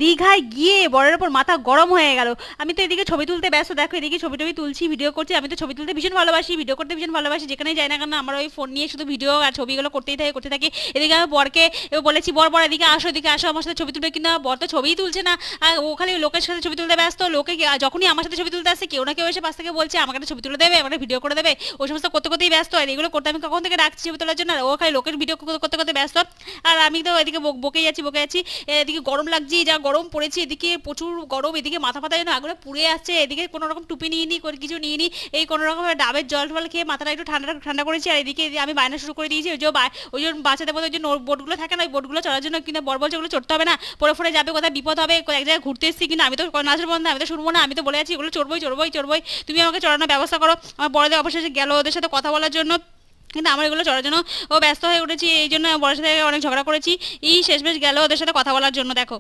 দীঘায় গিয়ে বরের ওপর মাথা গরম হয়ে গেল। আমি তো এদিকে ছবি তুলতে ব্যস্ত, দেখো এদিকে ছবি টবি তুলছি, ভিডিও করছি। আমি তো ছবি তুলতে ভীষণ ভালোবাসি, ভিডিও করতে ভীষণ ভালোবাসি, যেখানেই যাই না কেন আমার ওই ফোন নিয়ে শুধু ভিডিও আর ছবিগুলো করতেই থাকি। এদিকে আমি বরকে বলেছি, বর বর এদিকে আসো, এদিকে আসো আমার সাথে ছবি তুলবে, কিনা বর তো ছবিই তুলছে না। আর ও খালি লোকের সাথে ছবি তুলতে ব্যস্ত। লোকে যখনই আমার সাথে ছবি তুলতে আসছে, কেউ না কেউ এসে পাশ থেকে বলছে আমাকে একটা ছবি তুলে দেবে, আমাকে ভিডিও করে দেবে। ওই সমস্ত করতে করতেই ব্যস্ত। আর এগুলো করতে আমি কখন থেকে রাখছি ছবি তোলার জন্য, আর ও খালি লোকের ভিডিও করতে করতে ব্যস্ত। আর আমি তো এদিকে বকে যাচ্ছি। এদিকে গরম লাগছে, যা গরম পড়েছে, এদিকে প্রচুর গরম, এদিকে মাথা ফাথা যেন আগুনে পুড়ে আসছে, এদিকে কোনো রকম টুপি নিয়ে নি, কিছু নিয়ে নি, এই কোনো রকম ডাবের জল টল খেয়ে মাথাটা একটু ঠান্ডা ঠান্ডা করেছি। আর এদিকে আমি বায়না শুরু করে দিয়েছি, ওই যে বাচ্চাদের মধ্যে ওই যে বোটগুলো থাকে না, ওই বোটগুলো চড়ার জন্য, কিন্তু বর বলছে ওগুলো চড়তে হবে না, পরে ফরে যাবে, কোথায় বিপদ হবে, এক জায়গায় ঘুরতে এসেছি, কিন্তু আমি তো নাচের বন্ধ, আমি তো শুনবো না, আমি তো বলে আছি এগুলো চড়বই, তুমি আমাকে চড়ানোর ব্যবস্থা করো। আমার বড়দের অবশেষে গেল ওদের সাথে কথা বলার জন্য, কিন্তু আমার এগুলো চড়ার জন্য ও ব্যস্ত হয়ে উঠেছি, এই জন্য বড়ের সাথে অনেক ঝগড়া করেছি। এই শেষমেশ গেল ওদের সাথে কথা বলার জন্য, দেখো।